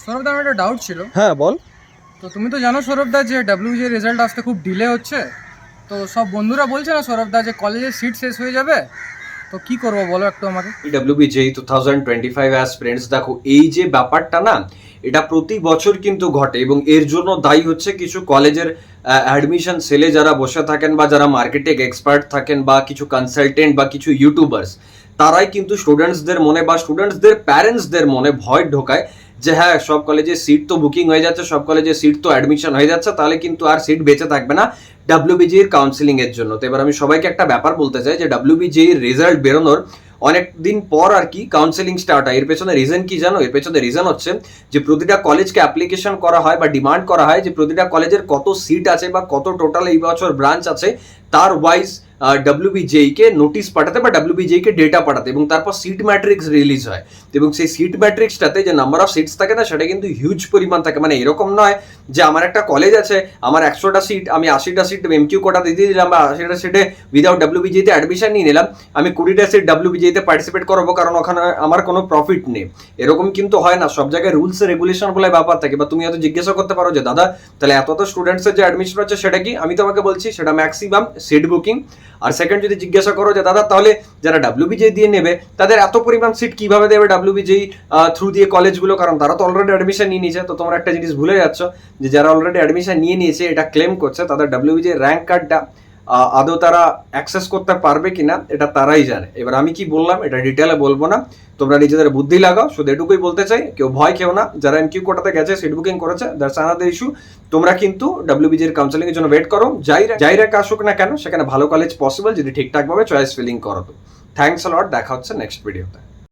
সৌরভ দা, আমার একটা ডাউট ছিল। হ্যাঁ বল। তো তুমি তো জানো সৌরভ দা যে ডাব্লিউবিজি রেজাল্ট আসতে খুব ডিলে হচ্ছে। তো সব বন্ধুরা বলছে না সৌরভ দা যে কলেজের সিট শেষ হয়ে যাবে, তো কি করবো বলো একটু আমাকে। ডাব্লিউবিজেই 2025 অ্যাসপিরেন্টস, দেখো এই যে ব্যাপারটা না, এটা প্রতি বছর কিন্তু ঘটে এবং এর জন্য দায়ী হচ্ছে কিছু কলেজের অ্যাডমিশন সেলে যারা বসে থাকেন বা যারা মার্কেটিং এক্সপার্ট থাকেন বা কিছু কনসালটেন্ট বা কিছু ইউটিউবার্স, তারাই কিন্তু স্টুডেন্টসদের মনে বা স্টুডেন্টসদের প্যারেন্টসদের মনে ভয় ঢোকায় যে হ্যাঁ সব কলেজে সিট তো বুকিং হয়ে যাচ্ছে, সব কলেজে সিট তো অ্যাডমিশন হয়ে যাচ্ছে, তাহলে কিন্তু আর সিট বেঁচে থাকবে না ডাব্লিউবিজির কাউন্সিলিং এর জন্য। তো এবার আমি সবাইকে একটা ব্যাপার বলতে চাই যে ডাব্লিউবিজির রেজাল্ট বেরোনোর অনেক দিন পর আর কি কাউন্সেলিং স্টার্ট হয়। এর পেছনে রিজন কি জানো? এর পেছনে রিজন হচ্ছে যে প্রতিটা কলেজকে অ্যাপ্লিকেশন করা হয় বা ডিমান্ড করা হয় যে প্রতিটা কলেজের কত সিট আছে বা কত টোটাল এই বছর ব্রাঞ্চ আছে তার ওয়াইজ ডাব্লিউবিজেই কে নোটিশ পাঠাতে বা ডাব্লিউবিজেই কে ডেটা পাঠাতে, এবং তারপর সিট ম্যাট্রিক্স রিলিজ হয়। এবং সেই সিট ম্যাট্রিক্সটাতে যে নাম্বার অফ সিটস থাকে না, সেটা কিন্তু হিউজ পরিমাণ থাকে। মানে এরকম নয় যে আমার একটা কলেজ আছে, আমার 100টা সিট, আমি 80টা সিট এমকিউ কোটা দিয়ে দিলাম বা 80টা সিটে উইদাউট ডাব্লিউবিজেতে অ্যাডমিশন নিয়ে নিলাম, আমি 20টা সিট ডাব্লিউবিজেতে পার্টিসিপেট করবো কারণ ওখানে আমার কোনো প্রফিট নেই। এরকম কিন্তু হয় না, সব জায়গায় রুলস রেগুলেশন বলে ব্যাপার থাকে। বা তুমি হয়তো জিজ্ঞাসা করতে পারো যে দাদা তাহলে এত স্টুডেন্টসের যে অ্যাডমিশন হচ্ছে সেটা কি? আমি তোমাকে বলছি সেটা ম্যাক্সিমাম সিট বুকিং। আর সেকেন্ড, যদি জিজ্ঞাসা করো যে দাদা তাহলে যারা ডাব্লিউবিজে দিয়ে নেবে তাদের এত পরিমাণ সিট কিভাবে দেবে ডাব্লিউবিজেই থ্রু দিয়ে কলেজগুলো, কারণ তারা তো অলরেডি অ্যাডমিশন নিয়ে নিয়েছে। তো তোমরা একটা জিনিস ভুলে যাচ্ছ যে যারা অলরেডি অ্যাডমিশন নিয়ে নিয়েছে এটা ক্লেম করছে, তাদের ডাব্লিউবিজে র্যাঙ্ক কার্ডটা আদৌ তারা অ্যাক্সেস করতে পারবে কিনা এটা তারাই জানে। এবার আমি কি বললাম এটা ডিটেলে বলবো না, তোমরা নিজেদের বুদ্ধি লাগাও। শুধু এটুকুই বলতে চাই, কেউ ভয় খেও না। যারা এমকিউ কোটাতে গেছে, সিট বুকিং করেছে, দ্যাটস আনাদার ইস্যু। তোমরা কিন্তু ডাব্লিউবিজির কাউন্সেলিং এর জন্য ওয়েট করো। যাই র্যাঙ্ক আসুক না কেন, সেখানে ভালো কলেজ পসিবল যদি ঠিকঠাকভাবে চয়েস ফিলিং করো। তো থ্যাঙ্কস আ লট, দেখা হচ্ছে নেক্সট ভিডিওতে।